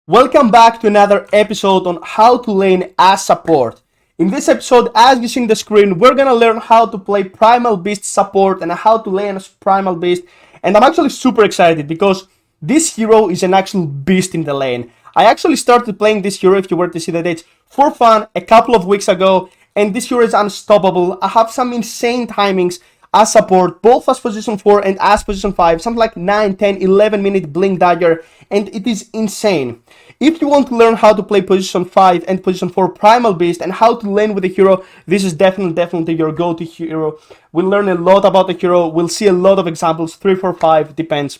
Welcome back to another episode on how to lane as support. In this episode, as you see on the screen, we're gonna learn how to play Primal Beast support and how to lane as Primal Beast. And I'm actually super excited because this hero is an actual beast in the lane. I actually started playing this hero, if you were to see the dates, for fun a couple of weeks ago, and this hero is unstoppable. I have some insane timings as support, both as position 4 and as position 5, something like 9, 10, 11 minute blink dagger, and it is insane. If you want to learn how to play position 5 and position 4 Primal Beast and how to lane with the hero, this is definitely your go-to hero. We'll learn a lot about the hero, we'll see a lot of examples, 3, 4, 5, depends.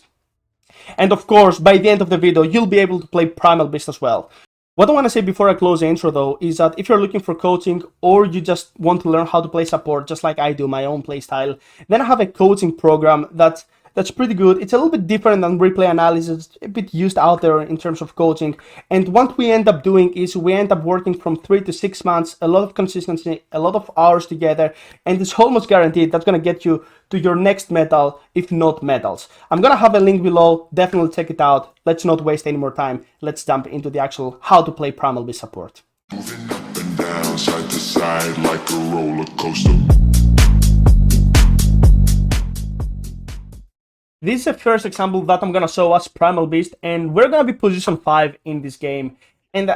And of course, by the end of the video, you'll be able to play Primal Beast as well. What I want to say before I close the intro though is that if you're looking for coaching or you just want to learn how to play support just like I do, my own playstyle, then I have a coaching program that's pretty good. It's a little bit different than replay analysis, a bit used out there in terms of coaching. And what we end up doing is we end up working from 3 to 6 months, a lot of consistency, a lot of hours together, and it's almost guaranteed that's going to get you to your next medal, if not medals. I'm going to have a link below, definitely check it out. Let's not waste any more time. Let's jump into the actual how to play Primal Beast support. Moving up and down, side to side like a roller coaster. This is the first example that I'm gonna show as Primal Beast, and we're gonna be position 5 in this game. And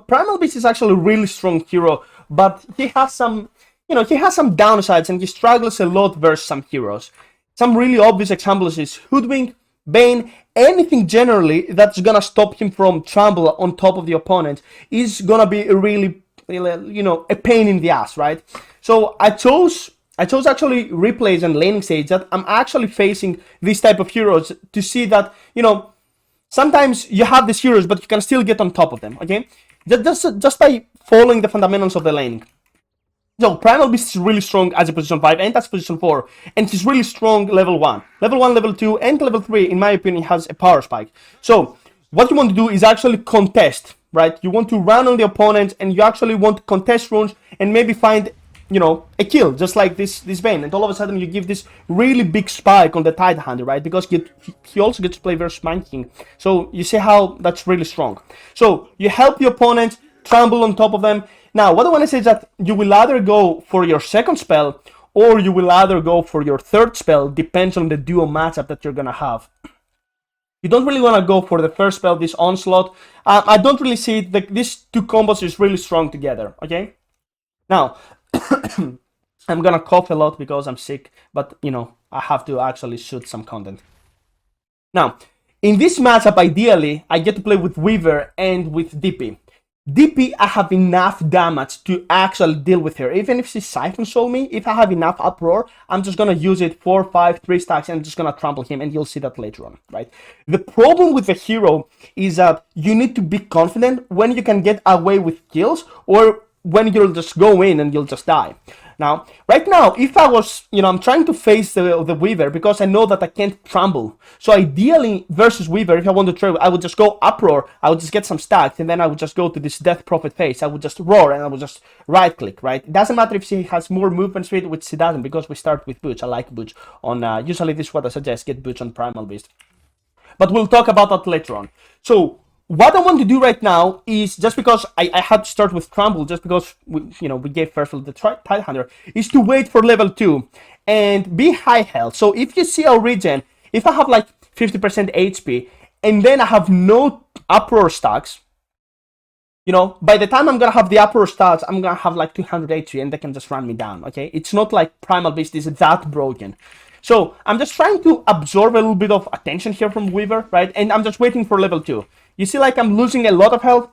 Primal Beast is actually a really strong hero, but he has some downsides, and he struggles a lot versus some heroes. Some really obvious examples is Hoodwink, Bane, anything generally that's gonna stop him from trample on top of the opponent is gonna be a really, a pain in the ass, right? So I chose actually replays and laning stage that I'm actually facing these type of heroes to see that, sometimes you have these heroes, but you can still get on top of them, okay? Just by following the fundamentals of the laning. So Primal Beast is really strong as a position 5 and as position 4, and he's really strong level 1. Level 1, level 2, and level 3, in my opinion, has a power spike. So what you want to do is actually contest, right? You want to run on the opponent, and you actually want to contest runes and maybe find a kill, just like this Sven, and all of a sudden you give this really big spike on the Tidehunter, right? Because he also gets to play versus Mind King. So you see how that's really strong. So you help the opponent trample on top of them. Now, what I want to say is that you will either go for your second spell or you will either go for your third spell, depends on the duo matchup that you're gonna have. You don't really want to go for the first spell, this onslaught. I don't really see it. These two combos is really strong together, okay? Now, I'm gonna cough a lot because I'm sick, but I have to actually shoot some content. Now, in this matchup, ideally, I get to play with Weaver and with DP. DP, I have enough damage to actually deal with her. Even if she Siphon Soul me, if I have enough Uproar, I'm just gonna use it 4, 5, 3 stacks and I'm just gonna trample him, and you'll see that later on, right? The problem with the hero is that you need to be confident when you can get away with kills or when you'll just go in and you'll just die. Now, right now, if I was, I'm trying to face the Weaver because I know that I can't trample. So ideally, versus Weaver, if I want to try, I would just go Uproar, I would just get some stacks, and then I would just go to this Death Prophet phase. I would just roar, and I would just right-click, right? It doesn't matter if she has more movement speed, which she doesn't, because we start with Pudge. I like Pudge. Usually this is what I suggest, get Pudge on Primal Beast. But we'll talk about that later on. So, what I want to do right now is, just because I had to start with Trample, just because we gave first the Tidehunter, is to wait for level 2 and be high health. So if you see our regen, if I have like 50% HP and then I have no Uproar stacks, by the time I'm gonna have the Uproar stacks, I'm gonna have like 200 HP and they can just run me down, okay? It's not like Primal Beast is that broken. So I'm just trying to absorb a little bit of attention here from Weaver, right? And I'm just waiting for level 2. You see, like, I'm losing a lot of health,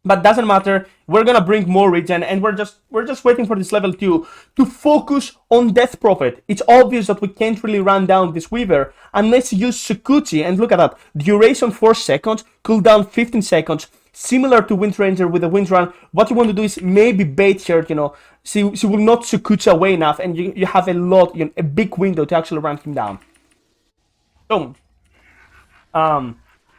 but doesn't matter. We're gonna bring more regen, and we're just waiting for this level 2 to focus on Death Prophet. It's obvious that we can't really run down this Weaver unless you use Sukuchi, and look at that. Duration 4 seconds, cooldown 15 seconds, similar to Wind Ranger with the Wind Run. What you want to do is maybe bait here, she will not Sukuchi away enough, and you have a big window to actually run him down. So,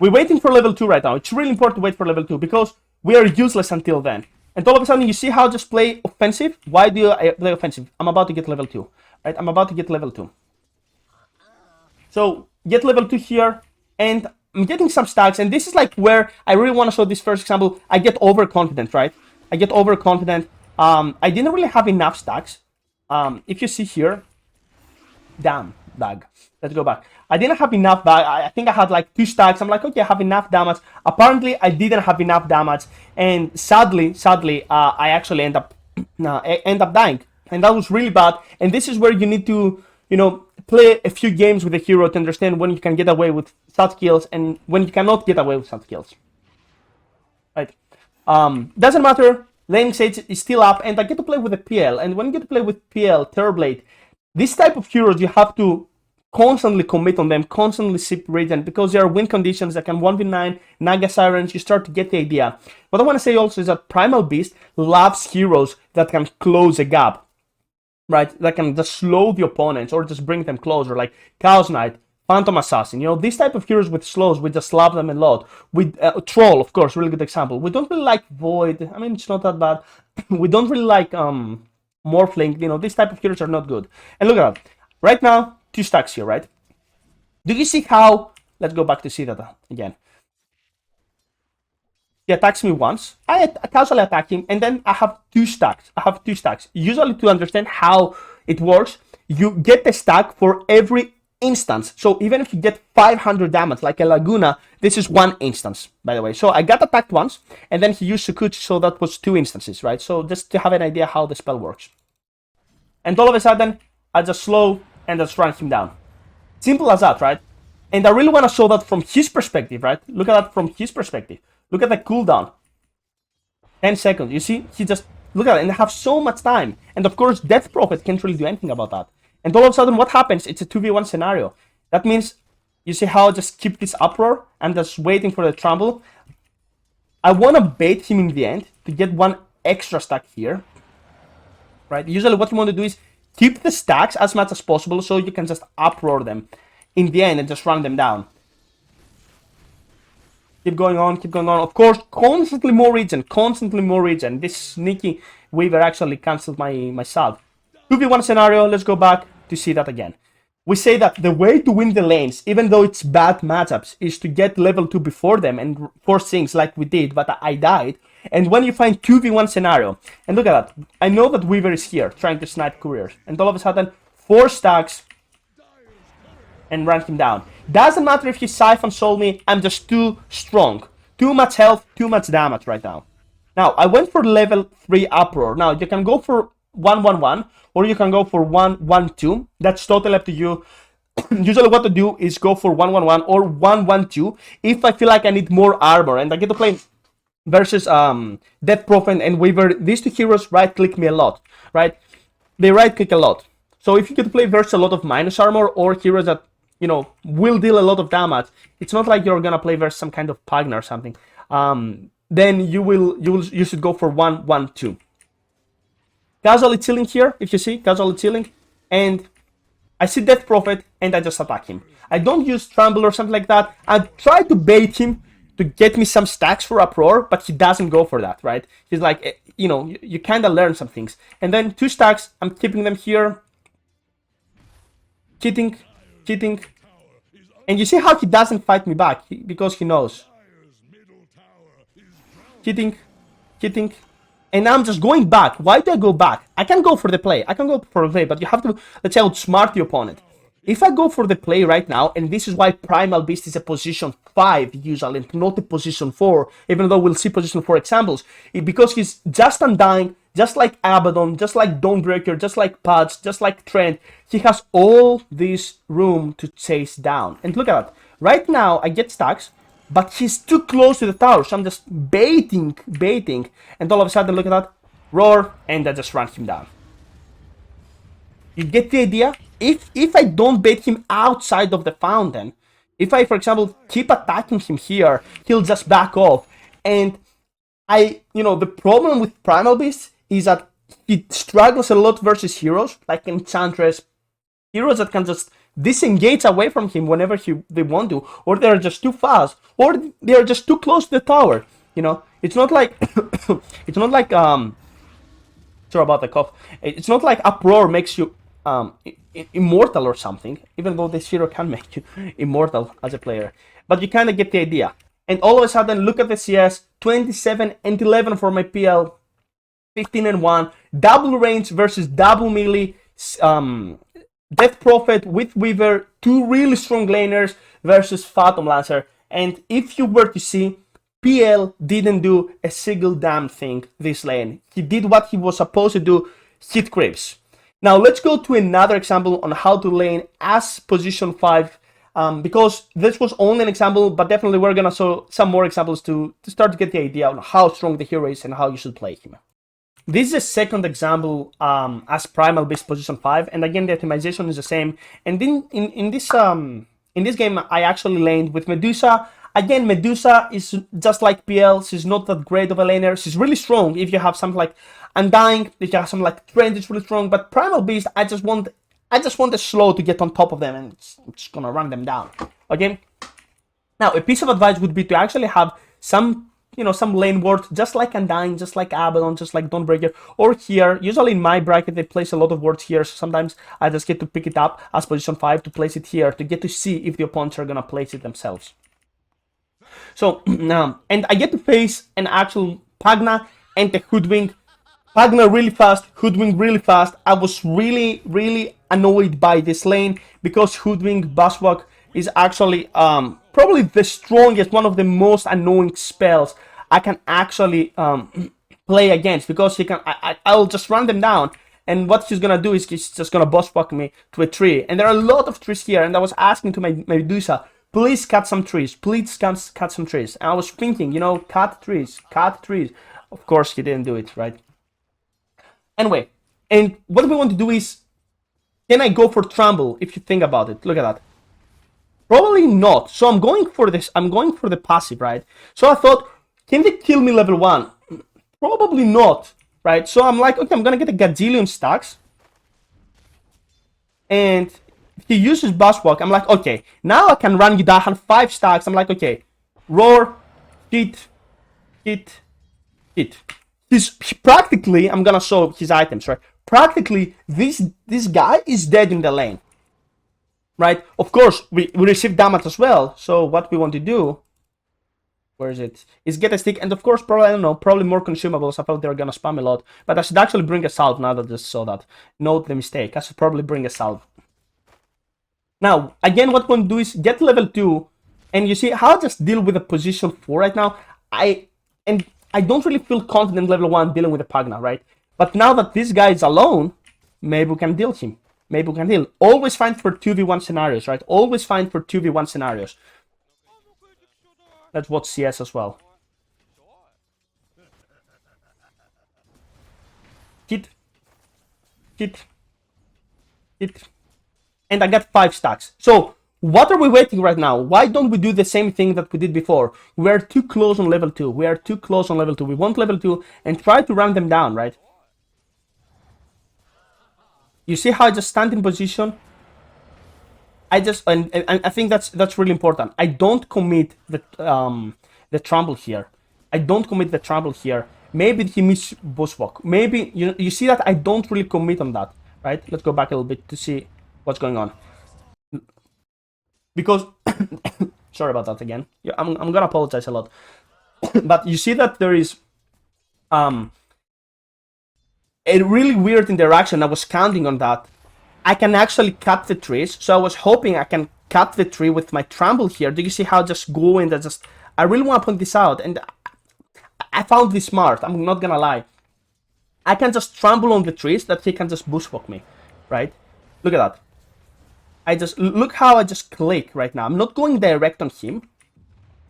we're waiting for level 2 right now. It's really important to wait for level 2 because we are useless until then. And all of a sudden, you see how I just play offensive? Why do I play offensive? I'm about to get level 2. Right? I'm about to get level 2. So, get level 2 here, and I'm getting some stacks, and this is like where I really want to show this first example. I get overconfident, right? I get overconfident. I didn't really have enough stacks. If you see here, damn, bag. Let's go back. I didn't have enough bag. I think I had like 2 stacks. I'm like, okay, I have enough damage. Apparently, I didn't have enough damage, and sadly, I actually end up dying, and that was really bad. And this is where you need to, play a few games with the hero to understand when you can get away with such kills and when you cannot get away with such kills. Right? Doesn't matter. Laning Sage is still up, and I get to play with the PL. And when you get to play with PL, Terrorblade, this type of heroes, you have to constantly commit on them, constantly sip regen, because there are win conditions that can 1v9, Naga Sirens, you start to get the idea. What I want to say also is that Primal Beast loves heroes that can close a gap, right? That can just slow the opponents or just bring them closer, like Chaos Knight, Phantom Assassin. These type of heroes with slows, we just love them a lot. With Troll, of course, really good example. We don't really like Void. I mean, it's not that bad. We don't really like Morphling. These type of heroes are not good. And look at that. Right now, 2 stacks here, right? Do you see how... Let's go back to see that again. He attacks me once. I casually attack him, and then I have 2 stacks. Usually, to understand how it works, you get a stack for every instance. So even if you get 500 damage, like a Laguna, this is 1 instance, by the way. So I got attacked once, and then he used Sukuchi, so that was 2 instances, right? So just to have an idea how the spell works. And all of a sudden, I just slow and just run him down. Simple as that, right? And I really want to show that from his perspective, right? Look at that from his perspective. Look at the cooldown. 10 seconds. You see? He just... Look at it. And I have so much time. And of course, Death Prophet can't really do anything about that. And all of a sudden, what happens? It's a 2v1 scenario. That means... You see how I just keep this uproar? I'm just waiting for the trample. I want to bait him in the end to get 1 extra stack here. Right? Usually what you want to do is keep the stacks as much as possible so you can just uproar them in the end and just run them down. Keep going on. Of course, constantly more regen. This sneaky Weaver actually cancelled my salve. 2v1 scenario, let's go back to see that again. We say that the way to win the lanes, even though it's bad matchups, is to get level 2 before them and force things like we did, but I died. And when you find 2v1 scenario, and look at that, I know that Weaver is here trying to snipe couriers, and all of a sudden 4 stacks and run him down. Doesn't matter if he Siphon Soul me, I'm just too strong. Too much health, too much damage right now. Now, I went for level 3 Uproar. Now, you can go for 1-1-1, or you can go for 1-1-2. That's totally up to you. Usually what to do is go for 1-1-1 or 1-1-2 if I feel like I need more armor, and I get to play versus Death Prophet and Weaver. These 2 heroes right-click me a lot, right? They right-click a lot. So if you get to play versus a lot of minus armor or heroes that, will deal a lot of damage, it's not like you're gonna play versus some kind of Pugna or something. Then you should go for 1-1-2. Casually chilling here, if you see, casually chilling, and I see Death Prophet and I just attack him. I don't use Tremble or something like that. I try to bait him to get me some stacks for Uproar, but he doesn't go for that, right? He's like, you kind of learn some things. And then 2 stacks, I'm keeping them here. Hitting. And you see how he doesn't fight me back, because he knows. Hitting. And now I'm just going back. Why do I go back? I can go for the play. But you have to, let's say, outsmart the opponent. If I go for the play right now, and this is why Primal Beast is a position 5 usually, not a position 4, even though we'll see position 4 examples, because he's just undying, just like Abaddon, just like Dawnbreaker, just like Pudge, just like Trent. He has all this room to chase down. And look at that. Right now, I get stacks, but he's too close to the tower, so I'm just baiting, and all of a sudden, look at that, roar, and I just run him down. You get the idea? If I don't bait him outside of the fountain, if I, for example, keep attacking him here, he'll just back off. And the problem with Primal Beast is that he struggles a lot versus heroes, like Enchantress, heroes that can just disengage away from him whenever they want to, or they're just too fast, or they're just too close to the tower. It's not like sorry about the cough. It's not like Uproar makes you immortal or something, even though this hero can make you immortal as a player. but you kind of get the idea. And all of a sudden, look at the CS, 27 and 11 for my PL, 15 and 1, double range versus double melee, Death Prophet with Weaver, two really strong laners versus Phantom Lancer. And if you were to see, PL didn't do a single damn thing this lane. He did what he was supposed to do, hit creeps. Now let's go to another example on how to lane as position 5, because this was only an example, but definitely we're gonna show some more examples to start to get the idea on how strong the hero is and how you should play him. This is a second example as Primal Beast position 5, and again the optimization is the same. And in this game I actually laned with Medusa. Again, Medusa is just like PL, she's not that great of a laner. She's really strong if you have something like Undying, if you have something like Trent, it's really strong. But Primal Beast, I just want the slow to get on top of them, and I'm just gonna run them down. Okay. Now, a piece of advice would be to actually have some lane ward, just like Undying, just like Abaddon, just like Dawnbreaker, or here. Usually in my bracket, they place a lot of wards here, so sometimes I just get to pick it up as position 5 to place it here, to get to see if the opponents are gonna place it themselves. So, and I get to face an actual Pugna and the Hoodwink. Pugna really fast, Hoodwink really fast. I was really annoyed by this lane because Hoodwink Buzzwalk is actually probably the strongest, one of the most annoying spells I can actually play against, because he can. I'll just run them down, and what he's gonna do is he's just gonna Buzzwalk me to a tree. And there are a lot of trees here, and I was asking to my Medusa, please cut some trees, please cut some trees. And I was thinking, cut trees. Of course, he didn't do it, right? Anyway, and what we want to do is, can I go for Tremble? If you think about it, look at that. Probably not. So I'm going for this. I'm going for the passive, right? So I thought, can they kill me level 1? Probably not, right? So I'm like, okay, I'm gonna get a gajillion stacks. And he uses Buzzwalk. I'm like, okay, now I can run you down 5 stacks. I'm like, okay, roar, hit. He's practically, I'm gonna show his items, right? Practically, this guy is dead in the lane, right? Of course, we receive damage as well. So what we want to do, where is it? Is get a stick, and of course, probably, I don't know, probably more consumables. I felt they were gonna spam a lot, but I should actually bring a salve now that I just saw that. Note the mistake. I should probably bring a salve. Now, again, what we want to do is get level 2, and you see how I just deal with a position 4 right now. I don't really feel confident level 1 dealing with the Pugna, right? But now that this guy is alone, maybe we can deal him. Maybe we can deal. Always find for 2v1 scenarios, right? Always find for 2v1 scenarios. Let's watch CS as well. Hit. And I got 5 stacks. So, what are we waiting right now? Why don't we do the same thing that we did before? We are too close on level 2. We want level 2 and try to run them down, right? You see how I just stand in position? And I think that's really important. I don't commit the Tremble here. Maybe he missed Buzzwalk. Maybe, you see that I don't really commit on that, right? Let's go back a little bit to see what's going on. Because, sorry about that again. Yeah, I'm gonna apologize a lot. But you see that there is a really weird interaction. I was counting on that. I can actually cut the trees. So I was hoping I can cut the tree with my Tremble here. Do you see how I just go in? I really want to point this out. And I found this smart. I'm not gonna lie. I can just Tremble on the trees that he can just Bushwalk me, right? Look at that. Look how I just click right now. I'm not going direct on him.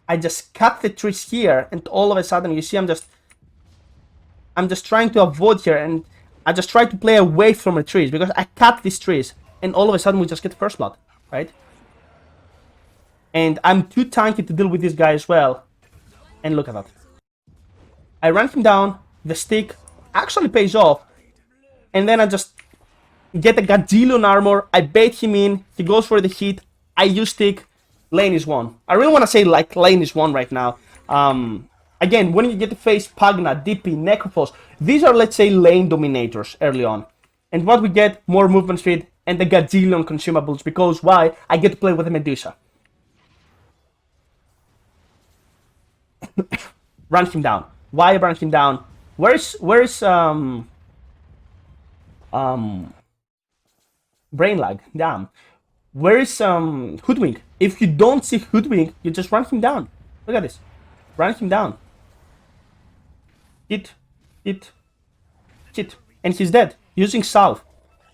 I just cut the trees here, and all of a sudden, you see, I'm just trying to avoid here, and I just try to play away from the trees because I cut these trees, and all of a sudden we just get first blood, right? And I'm too tanky to deal with this guy as well. And look at that. I ran him down. The stick actually pays off, and then I just get a gajillion armor, I bait him in, he goes for the hit, I use stick, lane is won. I really want to say like lane is won right now. Again, when you get to face Pugna, DP, Necrophos, these are, let's say, lane dominators early on. And what we get, more movement speed and the gajillion consumables, because why? I get to play with a Medusa. Run him down. Why run him down? Where's brain lag? Damn. Where is Hoodwink? If you don't see Hoodwink, you just run him down. Look at this. Run him down. Hit. And he's dead. Using salve.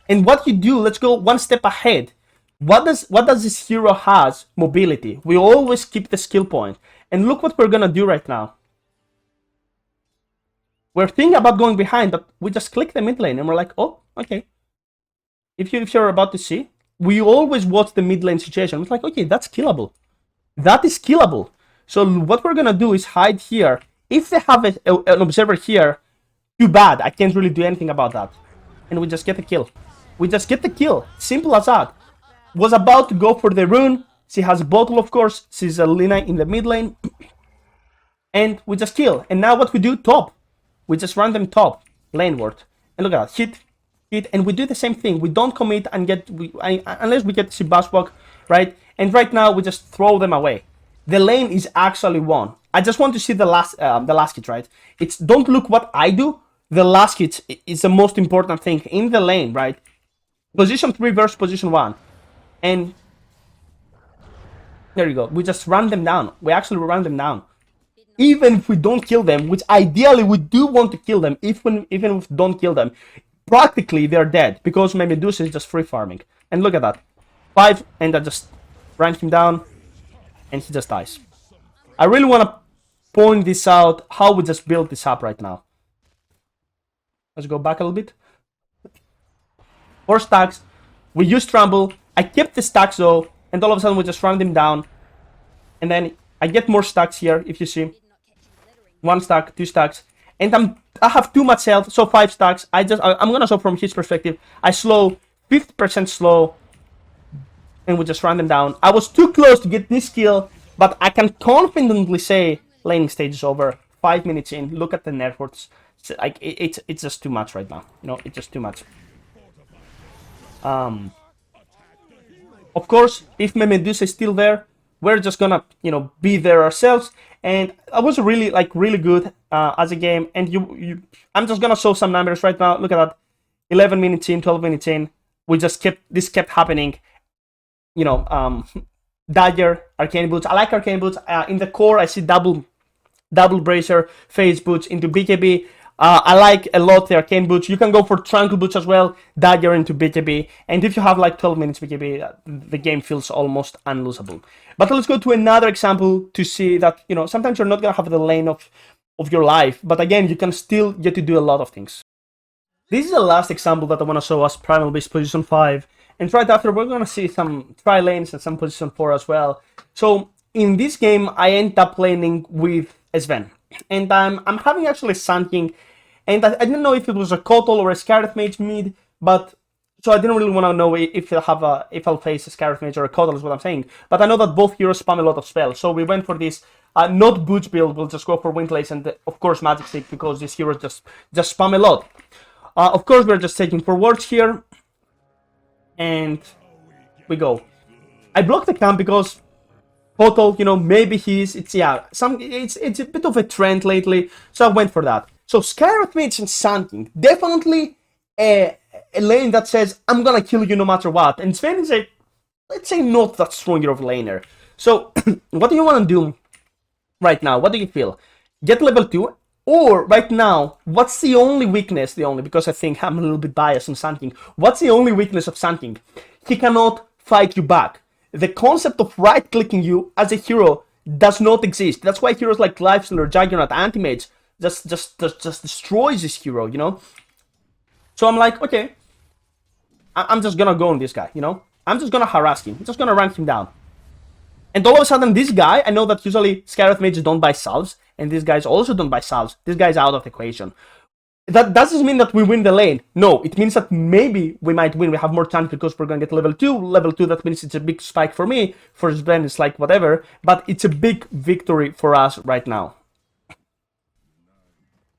And what you do, let's go one step ahead. What does this hero has? Mobility. We always keep the skill point. And look what we're gonna do right now. We're thinking about going behind, but we just click the mid lane and we're like, oh, okay. If you're about to see, we always watch the mid lane situation. It's like, okay, that's killable. That is killable. So what we're gonna do is hide here. If they have an observer here, too bad. I can't really do anything about that. And we just get the kill. We just get the kill. Simple as that. Was about to go for the rune. She has a bottle, of course. She's a Lina in the mid lane. And we just kill. And now what we do? Top. We just run them top. Laneward. And look at that. Hit. And we do the same thing. We don't commit and get... unless we get to see Bushwalk, right? And right now we just throw them away. The lane is actually won. I just want to see the last hit, right? It's don't look what I do. The last hit is the most important thing in the lane, right? Position 3 versus position 1. And there you go. We just run them down. We actually run them down. Even if we don't kill them, which ideally we do want to kill them, even if we don't kill them, practically they're dead because my Medusa is just free farming. And look at that. 5, and I just ran him down, and he just dies. I really want to point this out, how we just built this up right now. Let's go back a little bit. 4 stacks. We used Tremble. I kept the stacks though, and all of a sudden we just run them down. And then I get more stacks here, if you see. 1 stack, 2 stacks. And I have too much health, so 5 stacks. I'm gonna show from his perspective. I slow, 50% slow. And we just run them down. I was too close to get this kill, but I can confidently say laning stage is over. 5 minutes in. Look at the networks. Like it's just too much right now. You know, it's just too much. Of course, if my Medusa is still there, we're just gonna, you know, be there ourselves. And I was really good as a game. And I'm just gonna show some numbers right now. Look at that. 11 minutes in, 12 minutes in. We just kept happening. You know, Dagger, Arcane Boots. I like Arcane Boots. In the core, I see double bracer, phase boots into BKB. I like a lot the Arcane Boots. You can go for Tranquil Boots as well, Dagger into BKB. And if you have like 12 minutes BKB, the game feels almost unlosable. But let's go to another example to see that, you know, sometimes you're not going to have the lane of your life. But again, you can still get to do a lot of things. This is the last example that I want to show us, Primal Beast position 5. And right after, we're going to see some TRILANEs and some position 4 as well. So in this game, I end up laning with Sven. And I'm having actually Sand King, and I didn't know if it was a Kotal or a Skywrath Mage mid, but so I didn't really want to know if I'll face a Skywrath Mage or a Kotal is what I'm saying. But I know that both heroes spam a lot of spells, so we went for this not Boots build. We'll just go for Windlace and of course Magic Stick because these heroes just spam a lot. Of course we're just taking forwards here, and we go. I blocked the camp because Kotal, you know, maybe it's a bit of a trend lately, so I went for that. So Skywrath Mage and Sand King, definitely a lane that says I'm gonna kill you no matter what. And Sven is a, let's say, not that strong of a laner. So what do you want to do right now? What do you feel? Get level 2, or right now, what's the only weakness? Because I think I'm a little bit biased on Sand King. What's the only weakness of Sand King? He cannot fight you back. The concept of right-clicking you as a hero does not exist. That's why heroes like Lifestealer, Juggernaut, Anti-Mage just destroys this hero, you know? So I'm like, okay, I'm just gonna go on this guy, you know? I'm just gonna harass him. I'm just gonna rank him down. And all of a sudden, this guy, I know that usually Skywrath Mages don't buy salves, and these guys also don't buy salves. This guy's out of the equation. That doesn't mean that we win the lane. No, it means that maybe we might win. We have more chance because we're going to get level 2. Level 2, that means it's a big spike for me. For Sven, it's like whatever. But it's a big victory for us right now.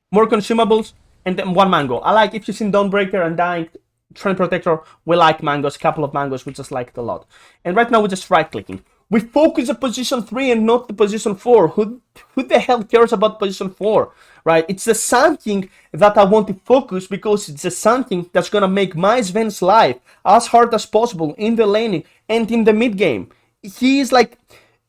More consumables and then 1 mango. I like, if you've seen Dawnbreaker and Dying, Trend Protector, we like mangoes. A couple of mangoes, we just like it a lot. And right now we're just right-clicking. We focus on position 3 and not the position 4. Who the hell cares about position 4, right? It's the something that I want to focus, because it's the something that's gonna make my Sven's life as hard as possible in the laning and in the mid game. He is like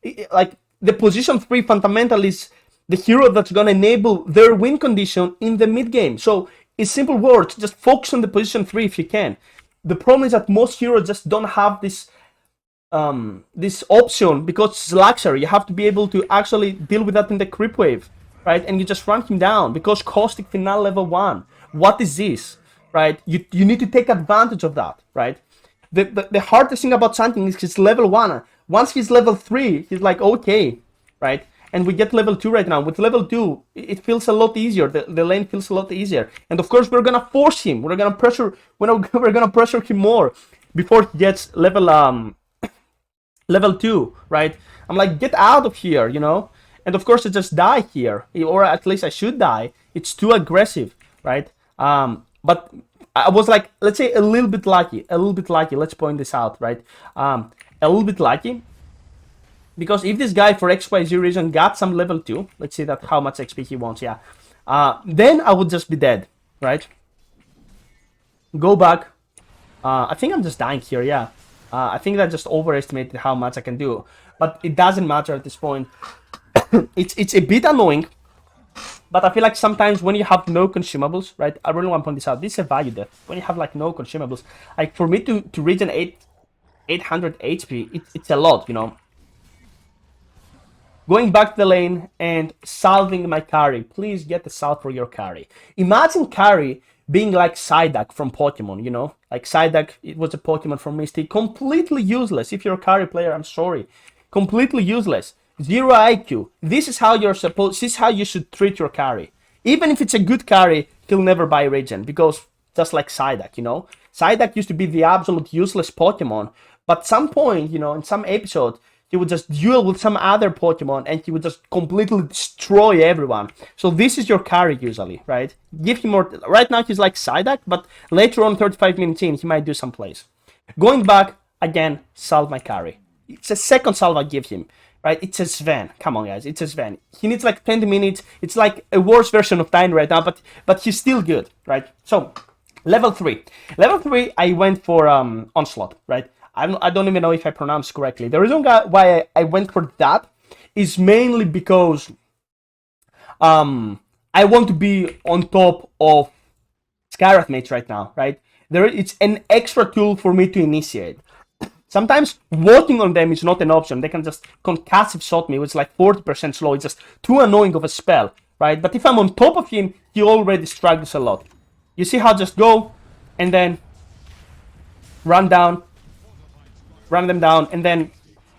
the position 3 fundamental is the hero that's gonna enable their win condition in the mid game. So in simple words, just focus on the position 3 if you can. The problem is that most heroes just don't have this option, because it's luxury. You have to be able to actually deal with that in the creep wave, right? And you just run him down, because caustic final level 1. What is this, right? You need to take advantage of that, right? The hardest thing about something is he's level 1. Once he's level 3, he's like, okay, right? And we get level 2 right now. With level 2, it feels a lot easier. The lane feels a lot easier. And of course, we're gonna force him. We're gonna pressure him more before he gets level 2, right? I'm like, get out of here, you know? And of course, I just die here, or at least I should die. It's too aggressive, right? But I was like, let's say a little bit lucky. Let's point this out, right? A little bit lucky, because if this guy for XYZ reason got some level 2, let's see that how much XP he wants, yeah. Then I would just be dead, right? Go back. I think I'm just dying here, yeah. I think I just overestimated how much I can do, but it doesn't matter at this point. It's a bit annoying, but I feel like sometimes when you have no consumables, right? I really want to point this out. This is a value death. When you have like no consumables, like for me to reach an 800 HP, it's a lot, you know. Going back to the lane and salving my carry. Please get the salve for your carry. Imagine carry being like Psyduck from Pokemon, you know? Like Psyduck, it was a Pokemon from Misty. Completely useless. If you're a carry player, I'm sorry. Completely useless. 0 IQ. This is how you should treat your carry. Even if it's a good carry, he'll never buy regen, because just like Psyduck, you know? Psyduck used to be the absolute useless Pokemon, but at some point, you know, in some episode, he would just duel with some other Pokemon and he would just completely destroy everyone. So this is your carry usually, right? Give him more. Right now he's like Psyduck, but later on 35 minutes in, he might do some plays. Going back, again, salve my carry. It's a second salve I give him, right? It's a Sven. Come on, guys, it's a Sven. He needs like 20 minutes. It's like a worse version of Dyne right now, but he's still good, right? So, level 3. Level 3, I went for Onslaught, right? I don't even know if I pronounced correctly. The reason why I went for that is mainly because I want to be on top of Skywrath mates right now, right? It's an extra tool for me to initiate. Sometimes waiting on them is not an option. They can just concussive shot me, which is like 40% slow. It's just too annoying of a spell, right? But if I'm on top of him, he already struggles a lot. You see how I just go and then run them down, and then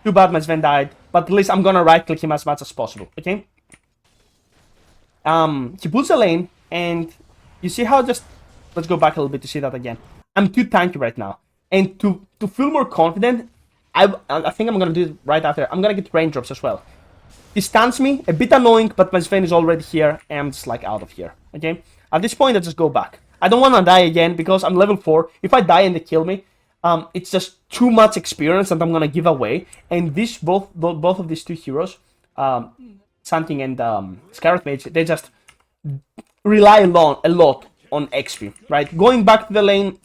too bad my Sven died, but at least I'm gonna right click him as much as possible, okay? He pulls a lane, and you see how just, let's go back a little bit to see that again. I'm too tanky right now, and to feel more confident, I think I'm gonna do it right after. I'm gonna get raindrops as well. He stuns me, a bit annoying, but my Sven is already here, and I'm just like out of here, okay? At this point, I just go back. I don't wanna die again, because I'm level 4. If I die and they kill me, it's just too much experience that I'm gonna give away, and both of these two heroes, Santing and Skywrath Mage, they just rely a lot on XP, right? Going back to the lane,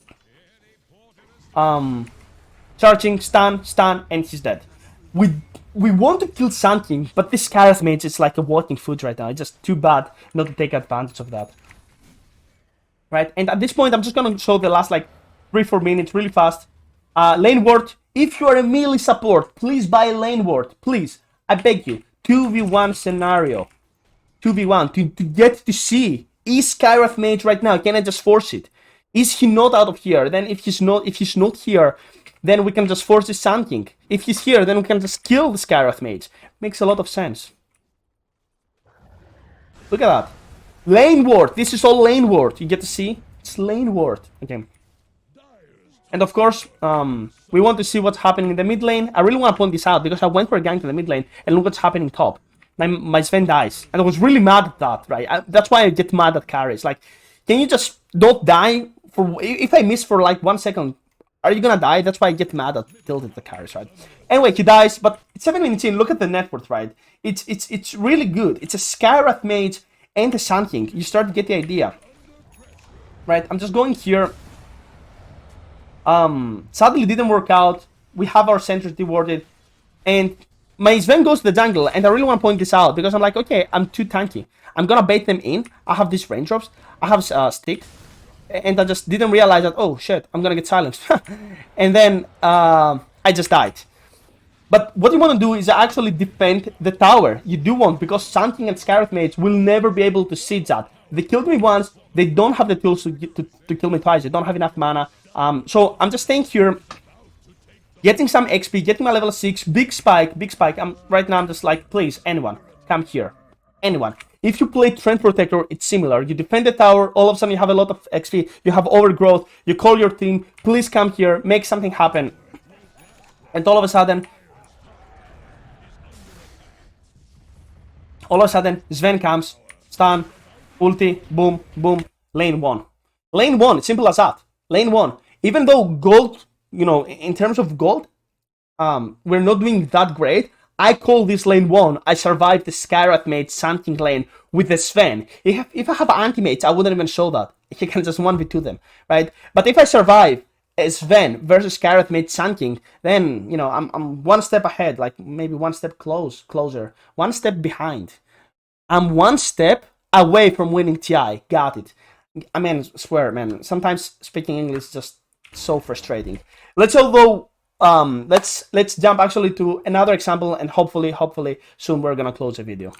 charging, stun, and he's dead. We want to kill Santing, but this Skywrath Mage is like a walking food right now. It's just too bad not to take advantage of that, right? And at this point, I'm just gonna show the last like 3-4 minutes really fast. Lane ward, if you are a melee support, please buy a lane ward, please. I beg you. 2v1 scenario. 2v1 to get to see, is Skywrath Mage right now? Can I just force it? Is he not out of here? Then if he's not here, then we can just force the Santing. If he's here, then we can just kill the Skywrath Mage. Makes a lot of sense. Look at that. Lane ward. This is all lane ward. You get to see? It's lane ward. Okay. And of course, we want to see what's happening in the mid lane. I really want to point this out because I went for a gank to the mid lane and look what's happening top. My Sven dies. And I was really mad at that, right? That's why I get mad at carries. Like, can you just don't die? If I miss for like 1 second, Are you gonna die? That's why I get mad at tilted the carries, right? Anyway, he dies, but 7 minutes in, look at the net worth, right? It's really good. It's a Skywrath mage and a Sand King. You start to get the idea. Right? I'm just going here. Sadly didn't work out. We have our sentries rewarded. And my Sven goes to the jungle, and I really want to point this out because I'm like, okay, I'm too tanky. I'm gonna bait them in. I have these raindrops. I have stick. And I just didn't realize that, oh shit, I'm gonna get silenced. And then I just died. But what you want to do is actually defend the tower. You do want, because Sand King and Skywrath mates will never be able to siege that. They killed me once, they don't have the tools to kill me twice, they don't have enough mana. So I'm just staying here, getting some XP, getting my level 6, big spike. Right now I'm just like, please, anyone, come here. Anyone. If you play Trend Protector, it's similar. You defend the tower, all of a sudden you have a lot of XP, you have overgrowth, you call your team, please come here, make something happen. And all of a sudden, Sven comes, stun, ulti, boom, boom, lane 1. Lane 1, it's simple as that. Lane 1. Even though gold, you know, in terms of gold, we're not doing that great, I call this lane 1. I survived the Skywrath mate Sand King lane with the Sven. If I have anti-mates, I wouldn't even show that. He can just 1v2 them, right? But if I survive Sven versus Skywrath mate Sand King, then, you know, I'm one step ahead, like maybe one step closer, one step behind. I'm one step away from winning TI. Got it. I mean, swear, man. Sometimes speaking English is just so frustrating. Let's jump actually to another example, and hopefully soon we're gonna close the video.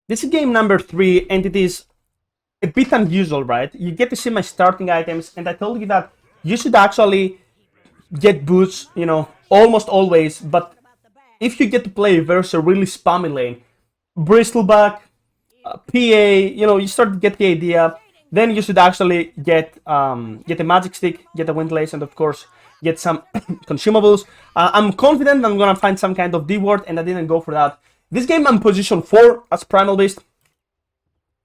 This is game number 3, and it is a bit unusual, right? You get to see my starting items, and I told you that you should actually get boots, you know, almost always. But if you get to play versus a really spammy lane, Bristleback, PA, you know, you start to get the idea. Then you should actually get a magic stick, get a windlace, and of course get some consumables. I'm confident I'm gonna find some kind of D ward, and I didn't go for that. This game I'm position 4 as Primal Beast,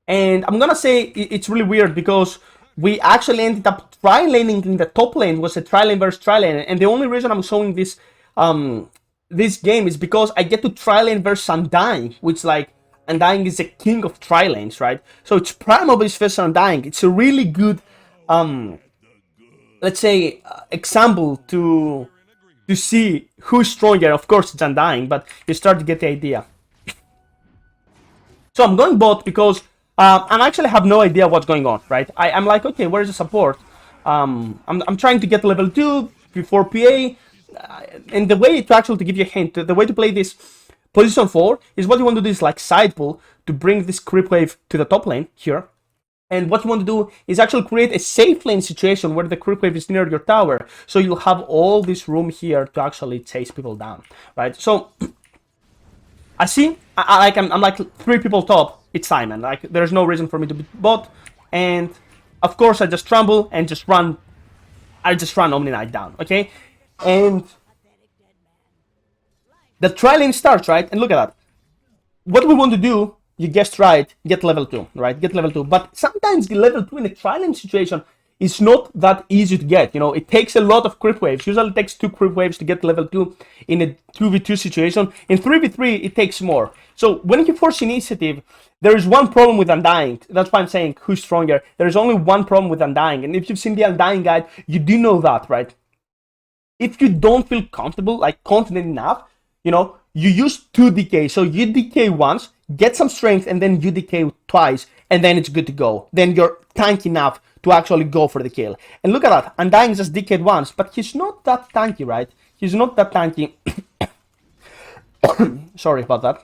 and I'm gonna say it's really weird because we actually ended up tri-laning in the top lane. Was a TRILANE versus TRILANE, and the only reason I'm showing this this game is because I get to TRILANE versus Undying, which, like, Undying is the king of tri-lanes, right? So it's Primal Beast versus Undying. It's a really good, let's say, example to see who's stronger. Of course, it's Undying, but you start to get the idea. So I'm going bot because I actually have no idea what's going on, right? I'm like, okay, where's the support? I'm trying to get level 2 before PA, and the way to actually, to give you a hint, the way to play this position 4 is what you want to do is like side pull to bring this creep wave to the top lane here. And what you want to do is actually create a safe lane situation where the creep wave is near your tower, so you'll have all this room here to actually chase people down, right? So I see, I'm like 3 people top. It's Simon. Like, there's no reason for me to be bot, and of course I just tremble and just run. I just run Omni Knight down, okay? And the TRILANE starts, right? And look at that. What we want to do, you guessed right, get level 2, right? Get level 2. But sometimes the level 2 in a TRILANE situation is not that easy to get. You know, it takes a lot of creep waves. Usually it takes 2 creep waves to get level 2 in a 2v2 situation. In 3v3, it takes more. So when you force initiative, there is one problem with Undying. That's why I'm saying who's stronger. There is only one problem with Undying. And if you've seen the Undying guide, you do know that, right? If you don't feel comfortable, like confident enough, you know, you use 2 decay. So you decay once, get some strength, and then you decay twice, and then it's good to go. Then you're tanky enough to actually go for the kill. And look at that, Undying just decayed once, but he's not that tanky, right? He's not that tanky. Sorry about that.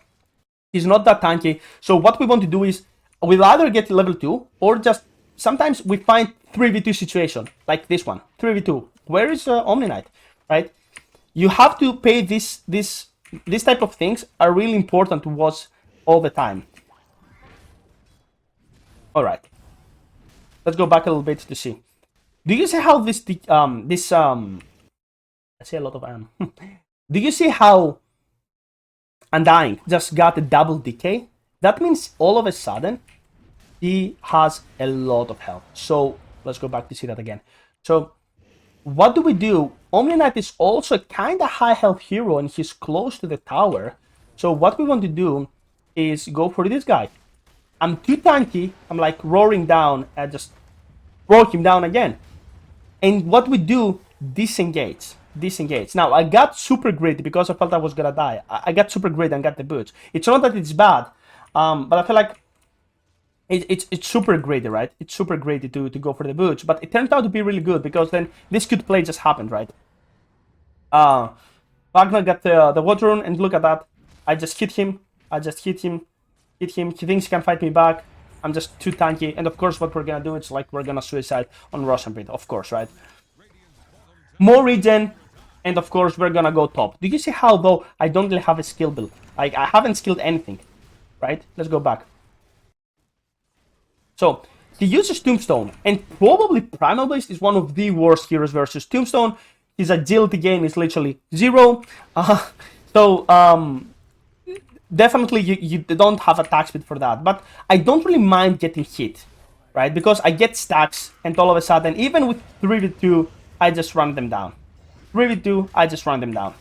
He's not that tanky. So what we want to do is, we'll either get level 2, or just, sometimes we find 3v2 situation, like this one, 3v2. Where is Omni Knight, right? You have to pay this type of things are really important to watch all the time. All right, let's go back a little bit to see. Do you see how I say a lot of do you see how Undying just got a double decay? That means all of a sudden he has a lot of health. So let's go back to see that again. So what do we do? Omni Knight is also a kind of high health hero and he's close to the tower. So what we want to do is go for this guy. I'm too tanky. I'm like roaring down. I just broke him down again. And what we do, disengage. Now, I got super greedy because I felt I was gonna die. I got super greedy and got the boots. It's not that it's bad, but I feel like it's super greedy, right? It's super greedy to go for the boots, but it turned out to be really good because then this good play just happened, right? Pugna got the water rune, and look at that. I just hit him. He thinks he can fight me back. I'm just too tanky. And of course, what we're gonna do is like we're gonna suicide on Rosenbrit, of course, right? More regen, and of course, we're gonna go top. Do you see how, though, I don't really have a skill build? Like, I haven't skilled anything, right? Let's go back. So, he uses Tombstone, and probably Primal Beast is one of the worst heroes versus Tombstone. His agility gain is literally 0. Definitely you don't have attack speed for that, but I don't really mind getting hit, right? Because I get stacks, and all of a sudden, even with 3v2, I just run them down. 3v2, I just run them down.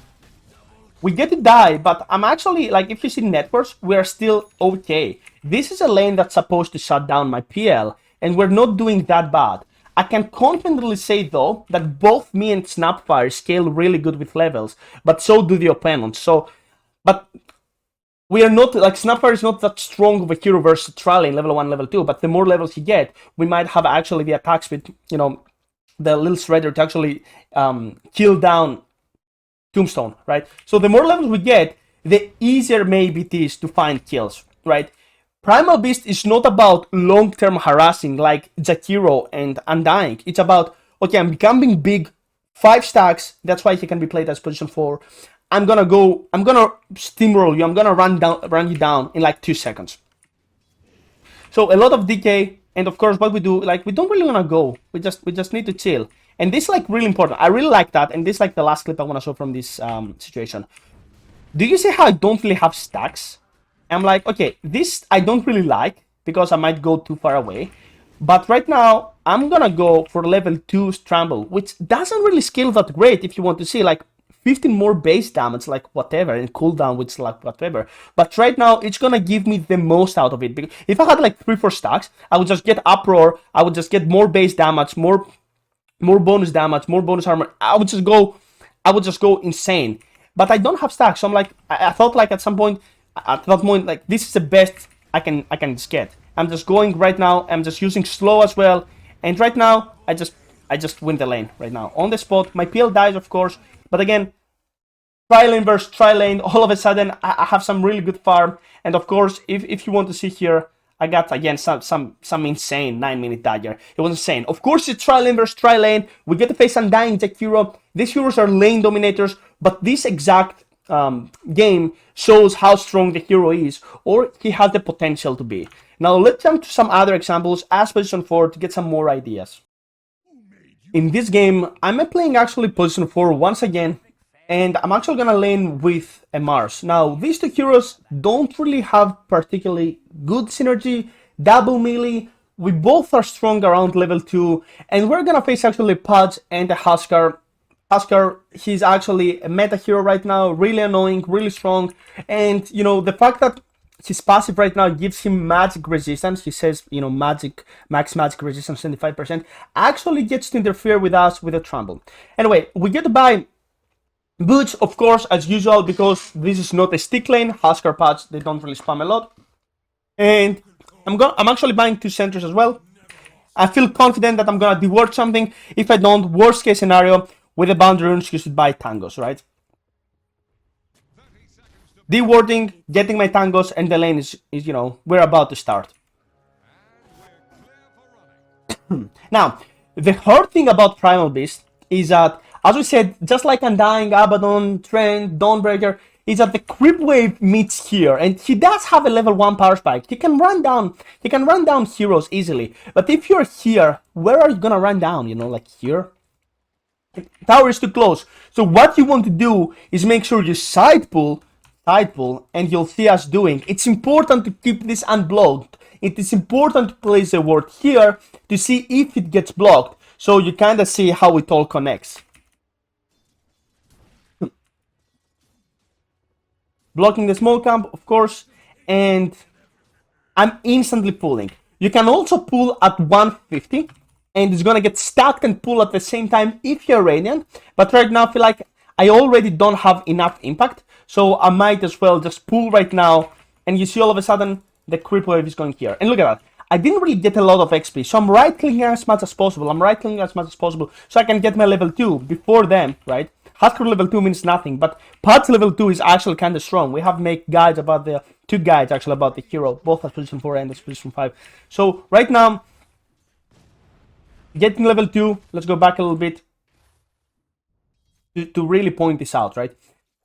We get to die, but I'm actually, like, if you see networks, we're still okay. This is a lane that's supposed to shut down my PL, and we're not doing that bad. I can confidently say, though, that both me and Snapfire scale really good with levels, but so do the opponents. But we are not, like, Snapfire is not that strong of a hero versus TRILANE, level 1, level 2, but the more levels you get, we might have actually the attack speed, you know, the little shredder to actually kill down Tombstone, right? So the more levels we get, the easier maybe it is to find kills, right? Primal Beast is not about long-term harassing like Jakiro and Undying. It's about, okay, I'm becoming big, 5 stacks, that's why he can be played as position 4. I'm gonna steamroll you, I'm gonna run you down in like 2 seconds. So a lot of DK, and of course what we do, like, we don't really wanna go. We just need to chill. And this is like really important. I really like that, and this is like the last clip I wanna show from this situation. Do you see how I don't really have stacks? I'm like, okay, this I don't really like because I might go too far away. But right now, I'm gonna go for level 2 Scramble, which doesn't really scale that great if you want to see, like, 15 more base damage, like whatever, and cooldown, which like whatever. But right now, it's gonna give me the most out of it. Because if I had like 3-4 stacks, I would just get Uproar, I would just get more base damage, more bonus damage, more bonus armor. I would just go insane. But I don't have stacks, so I'm like, I thought like at that point, like, this is the best I can just get. I'm just going right now. I'm just using slow as well, and right now I just win the lane right now on the spot. My PL dies, of course, but again, TRILANE versus TRILANE. All of a sudden, I have some really good farm, and of course, if you want to see here, I got again some insane 9-minute dagger. It was insane. Of course, it's TRILANE versus TRILANE. We get to face Undying, Jakiro. These heroes are lane dominators, but this exact game shows how strong the hero is, or he has the potential to be. Now let's jump to some other examples as position 4 to get some more ideas. In this game, I'm playing actually position 4 once again, and I'm actually gonna lane with a Mars. Now these two heroes don't really have particularly good synergy, double melee. We both are strong around level 2, and we're gonna face actually Pudge and a Huskar. Huskar, he's actually a meta hero right now, really annoying, really strong, and you know, the fact that his passive right now gives him magic resistance, he says, you know, max magic resistance 75%, actually gets to interfere with us with a Trumble. Anyway, we get to buy Pudge, of course, as usual, because this is not a stick lane. Huskar, Pudge, they don't really spam a lot. And I'm actually buying 2 centers as well. I feel confident that I'm gonna deward something. If I don't, worst case scenario, with the boundary runes, you should buy tangos, right? Dewarding, getting my tangos, and the lane is, you know, we're about to start. Now, the hard thing about Primal Beast is that, as we said, just like Undying, Abaddon, Trent, Dawnbreaker, is that the creep wave meets here, and he does have a level 1 power spike. He can run down heroes easily. But if you're here, where are you gonna run down? You know, like here? Tower is too close. So what you want to do is make sure you side pull, and you'll see us doing. It's important to keep this unblocked. It is important to place a ward here to see if it gets blocked. So you kind of see how it all connects. Blocking the small camp, of course, and I'm instantly pulling. You can also pull at 150, and it's gonna get stacked and pull at the same time if you're Radiant. But right now, I feel like I already don't have enough impact, so I might as well just pull right now. And you see all of a sudden the creep wave is going here. And look at that. I didn't really get a lot of XP, so I'm right-clicking as much as possible. So I can get my level 2 before them, right? Huskar level 2 means nothing, but Pudge level 2 is actually kind of strong. We have make guides about the, 2 guides actually about the hero, both at position 4 and at position 5. So right now, getting level 2, let's go back a little bit to really point this out, right?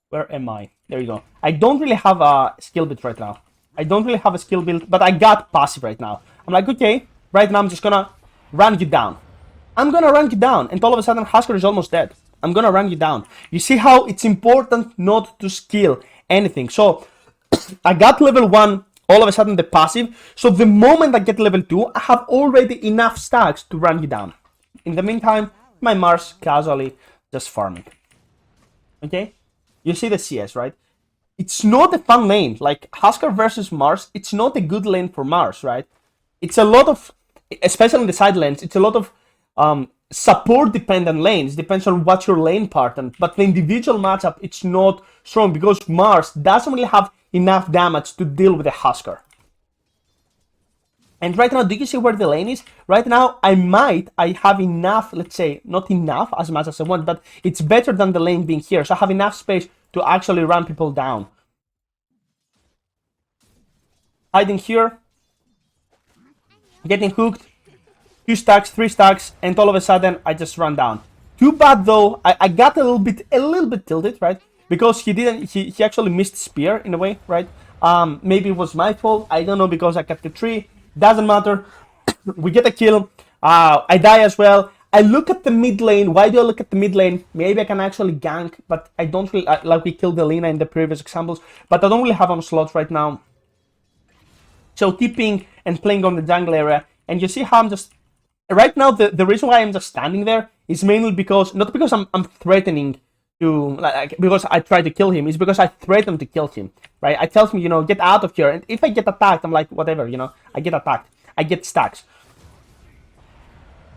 Where am I? There you go. I don't really have a skill build right now. But I got passive right now. I'm like, okay, right now I'm just gonna run you down. And all of a sudden Huskar is almost dead. I'm gonna run you down. You see how it's important not to skill anything. So I got level 1, all of a sudden the passive. So the moment I get level 2, I have already enough stacks to run you down. In the meantime, my Mars casually just farming. Okay? You see the CS, right? It's not a fun lane. Like Huskar versus Mars, it's not a good lane for Mars, right? It's a lot of, especially in the side lanes, it's a lot of support dependent lanes. Depends on what your lane partner. But the individual matchup, it's not strong because Mars doesn't really have enough damage to deal with the Huskar. And right now, do you see where the lane is? Right now, I have enough, let's say, not enough as much as I want, but it's better than the lane being here. So I have enough space to actually run people down. Hiding here. Getting hooked. 2 stacks, 3 stacks, and all of a sudden, I just run down. Too bad though, I got a little bit tilted, right? Because he actually missed spear in a way, right? Maybe it was my fault, I don't know, because I cut the tree. Doesn't matter. We get a kill. I die as well. I look at the mid lane. Why do I look at the mid lane? Maybe I can actually gank, but I don't really, like we killed the Lina in the previous examples, but I don't really have on slots right now. So TPing and playing on the jungle area, and you see how I'm just, right now the reason why I'm just standing there is mainly because, not because I'm threatening to, like, because I try to kill him, it's because I threaten to kill him, right? I tell him, you know, get out of here, and if I get attacked, I'm like, whatever, you know, I get attacked, I get stacks.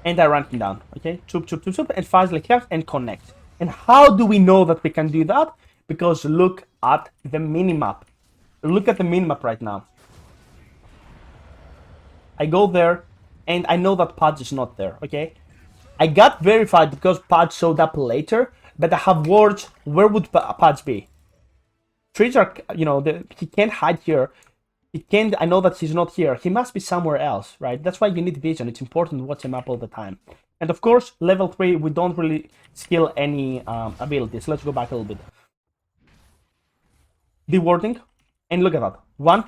And I run him down, okay? Choop, choop, choop, choop, and finally here and connect. And how do we know that we can do that? Because look at the minimap. Look at the minimap right now. I go there, and I know that Pudge is not there, okay? I got verified because Pudge showed up later, but I have wards. Where would Pudge be? Trees are, you know, he can't hide here. He can't, I know that he's not here. He must be somewhere else, right? That's why you need vision. It's important to watch him up all the time. And of course, level 3, we don't really skill any abilities. Let's go back a little bit. Dewarding, and look at that. 1,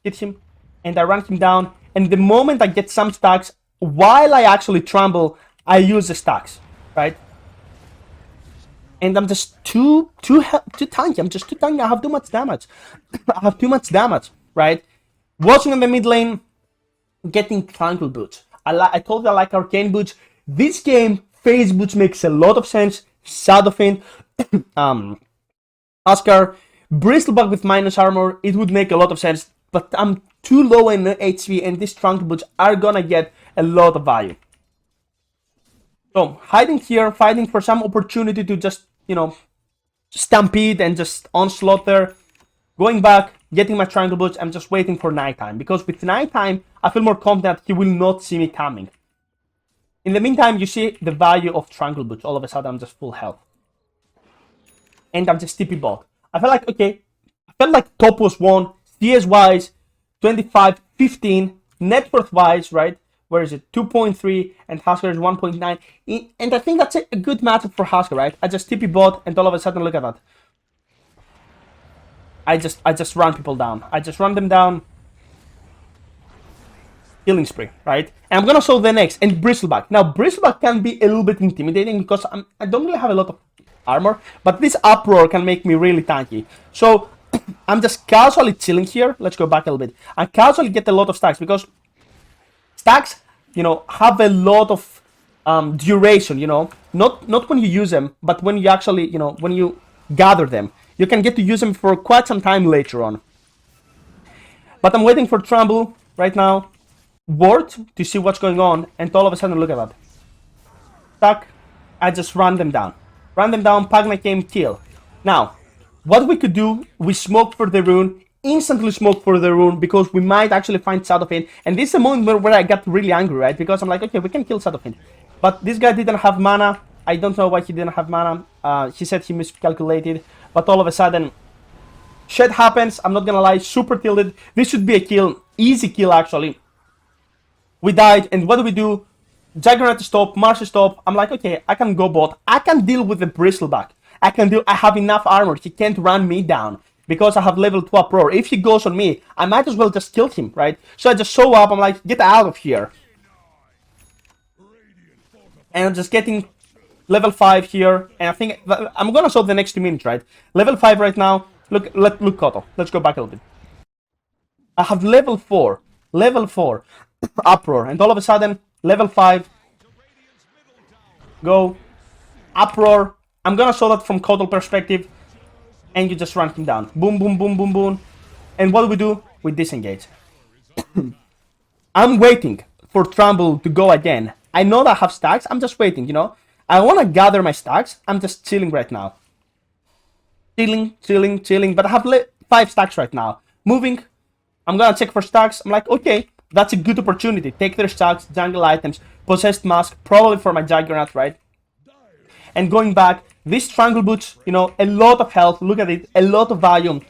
hit him, and I run him down. And the moment I get some stacks, while I actually tremble, I use the stacks, right? And I'm just too tanky. I'm just too tanky. I have too much damage. Right? Watching in the mid lane, getting tranquil boots. I told you I like arcane boots. This game, phase boots makes a lot of sense. Shadowfin, Huskar, Bristleback with minus armor, it would make a lot of sense. But I'm too low in HP, and these tranquil boots are gonna get a lot of value. So hiding here, fighting for some opportunity to just, you know, stampede and just onslaught there. Going back, getting my triangle boots, I'm just waiting for nighttime. Because with nighttime, I feel more confident he will not see me coming. In the meantime, you see the value of triangle boots. All of a sudden, I'm just full health. And I'm just TP bot. I felt like, okay, I felt like top was won. CS-wise, 25, 15. Net worth-wise, right? Where is it? 2.3, and Huskar is 1.9. And I think that's a good matchup for Huskar, right? I just TP bot, and all of a sudden, look at that. I just run people down. I just run them down. Killing spree, right? And I'm gonna show the next, and Bristleback. Now, Bristleback can be a little bit intimidating because I don't really have a lot of armor, but this uproar can make me really tanky. So, I'm just casually chilling here. Let's go back a little bit. I casually get a lot of stacks because stacks, you know, have a lot of duration, you know, not when you use them, but when you actually, you know, when you gather them, you can get to use them for quite some time later on. But I'm waiting for Trumbull right now, ward to see what's going on, and all of a sudden, look at that. Stuck. I just ran them down. Pugna came kill. Now, what we could do, we smoke for the rune, instantly smoke for the rune, because we might actually find Shadowfiend. And this is a moment where I got really angry, right? Because I'm like, okay, we can kill Shadowfiend. But this guy didn't have mana. I don't know why he didn't have mana. He said he miscalculated. But all of a sudden, shit happens. I'm not gonna lie, super tilted. This should be a kill. Easy kill, actually. We died, and what do we do? Juggernaut stop, Marsh stop. I'm like, okay, I can go bot. I can deal with the Bristleback. I have enough armor. He can't run me down because I have level 2 uproar. If he goes on me, I might as well just kill him, right? So I just show up. I'm like, get out of here. And I'm just getting level 5 here. And I think I'm gonna show the next 2 minutes, right? Level 5 right now. Look, Koto. Let's go back a little bit. I have level 4 uproar, and all of a sudden, level 5, go, uproar. I'm gonna show that from Kotal perspective, and you just run him down. Boom, boom, boom, boom, boom. And what do we do? We disengage. I'm waiting for Trumbull to go again. I know that I have stacks, I'm just waiting, you know. I wanna gather my stacks, I'm just chilling right now. Chilling, but I have 5 stacks right now. Moving, I'm gonna check for stacks, I'm like, okay, that's a good opportunity. Take their stacks, jungle items, possessed mask, probably for my Juggernaut, right? And going back, this Strangle Boots, you know, a lot of health, look at it, a lot of value.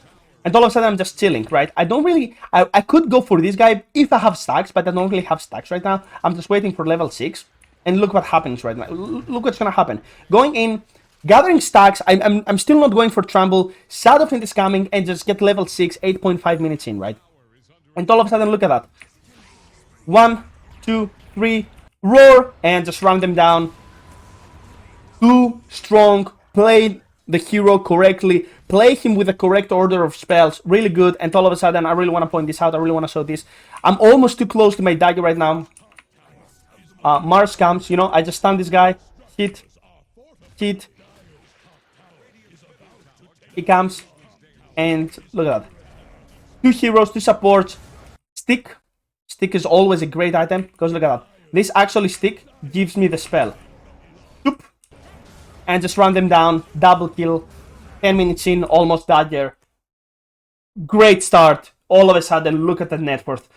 And all of a sudden I'm just chilling, right? I don't really, I could go for this guy if I have stacks, but I don't really have stacks right now. I'm just waiting for level 6. And look what happens right now. Look what's gonna happen. Going in, gathering stacks, I'm still not going for Trumbull. Shadowfiend is coming, and just get level 6, 8.5 minutes in, right? And all of a sudden, look at that. 1, 2, 3, roar, and just run them down. Too strong, play the hero correctly, play him with the correct order of spells, really good. And all of a sudden, I really want to point this out, I really want to show this. I'm almost too close to my dagger right now. Mars comes, you know, I just stun this guy, hit, he comes, and look at that. 2 heroes, 2 supports, stick. Stick is always a great item, because look at that. This actually stick gives me the spell. Oop. And just run them down, double kill, 10 minutes in, almost dagger. Great start. All of a sudden, look at the net worth.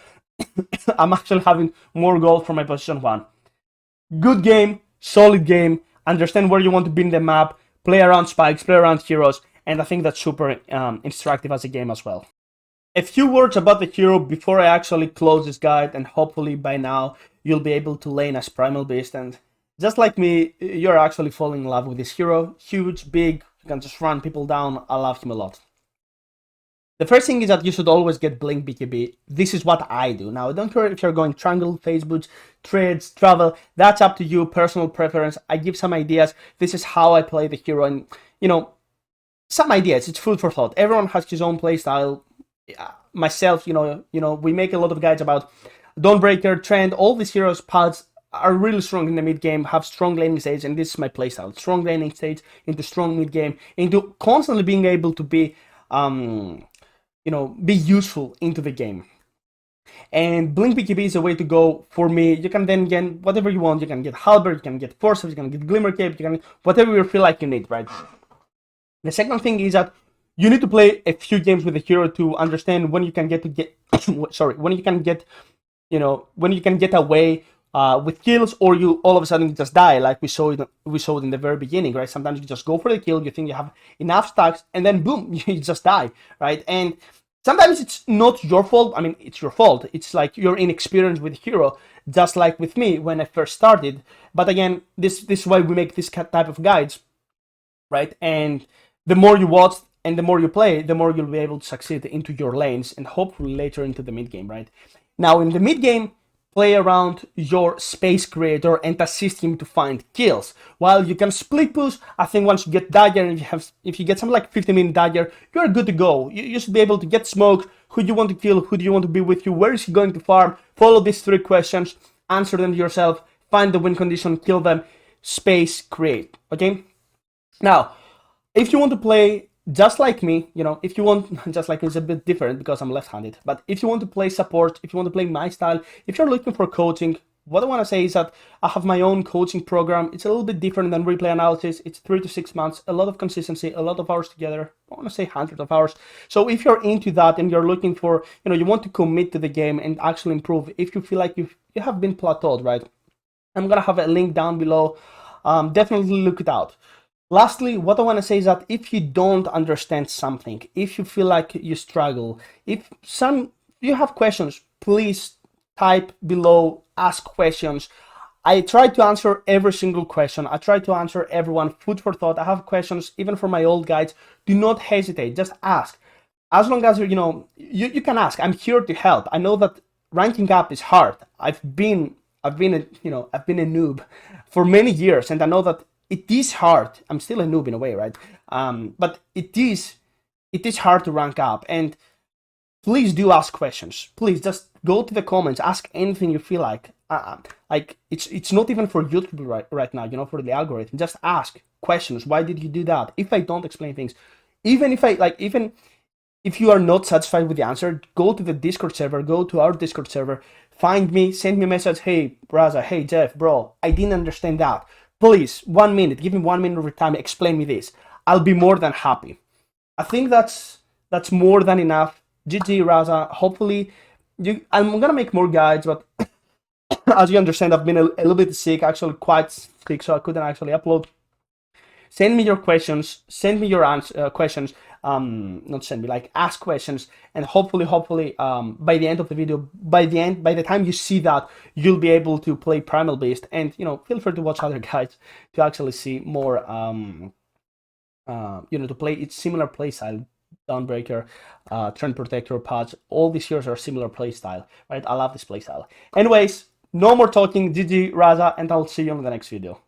I'm actually having more gold for my position 1. Good game, solid game, understand where you want to be in the map, play around spikes, play around heroes, and I think that's super instructive as a game as well. A few words about the hero before I actually close this guide, and hopefully by now you'll be able to lane as Primal Beast, and just like me, you're actually falling in love with this hero. Huge, big, you can just run people down, I love him a lot. The first thing is that you should always get Blink BKB. This is what I do. Now, don't care if you're going Triangle, Facebook, Trades, Travel, that's up to you, personal preference. I give some ideas. This is how I play the hero, and, you know, some ideas, it's food for thought. Everyone has his own play style. Myself, you know, we make a lot of guides about Dawnbreaker, Trend, all these heroes, Pudge, are really strong in the mid game, have strong laning stage, and this is my playstyle. Strong laning stage into strong mid game, into constantly being able to be, you know, be useful into the game. And Blink BKB is a way to go for me. You can then get whatever you want. You can get Halberd, you can get Forceps, you can get Glimmer Cape, you can get whatever you feel like you need, right? The second thing is that you need to play a few games with the hero to understand when you can get when you can get, you know, when you can get away with kills, or you all of a sudden just die, like we saw it in the very beginning, right? Sometimes you just go for the kill, you think you have enough stacks, and then boom, you just die, right? And sometimes it's not your fault. I mean, it's your fault. It's like you're inexperienced with hero, just like with me when I first started. But again, this is why we make this type of guides, right? And the more you watch and the more you play, the more you'll be able to succeed into your lanes, and hopefully later into the mid game, right? Now in the mid game, play around your space creator and assist him to find kills. While you can split push, I think once you get dagger, and if you get something like 50-minute dagger, you're good to go. You should be able to get smoked, who you want to kill, who do you want to be with you, where is he going to farm, follow these 3 questions, answer them yourself, find the win condition, kill them, space, create. Okay. Now, if you want to play just like me, if you want, just like me, it's a bit different because I'm left-handed, but if you want to play support, if you want to play my style, if you're looking for coaching, what I want to say is that I have my own coaching program. It's a little bit different than replay analysis. It's 3 to 6 months, a lot of consistency, a lot of hours together. I want to say hundreds of hours. So if you're into that and you're looking for, you want to commit to the game and actually improve, if you feel like you have been plateaued, right? I'm going to have a link down below. Definitely look it out. Lastly, what I want to say is that if you don't understand something, if you feel like you struggle, if you have questions, please type below, ask questions. I try to answer every single question. I try to answer everyone, food for thought. I have questions even for my old guides. Do not hesitate, just ask. As long as you can ask. I'm here to help. I know that ranking up is hard. I've been a noob for many years, and I know that it is hard. I'm still a noob in a way, right? But it is hard to rank up. And please do ask questions. Please just go to the comments, ask anything you feel like. Like it's not even for YouTube right now, for the algorithm. Just ask questions. Why did you do that? If I don't explain things, even if you are not satisfied with the answer, go to the Discord server, go to our Discord server, find me, send me a message. Hey, Braza, hey, Jeff, bro, I didn't understand that. Please, 1 minute, give me 1 minute of your time, explain me this. I'll be more than happy. I think that's more than enough. GG, Raza. Hopefully, I'm gonna make more guides, but as you understand, I've been a little bit sick, actually quite sick, so I couldn't actually upload. Send me your questions, send me your questions, not send me, like ask questions, and hopefully, by the end of the video, by the time you see that, you'll be able to play Primal Beast, and feel free to watch other guides to actually see more, to play its similar play style. Dawnbreaker, Trend Protector, Pudge, all these heroes are similar play style, right? I love this play style. Anyways, no more talking. GG, Raza, and I'll see you on the next video.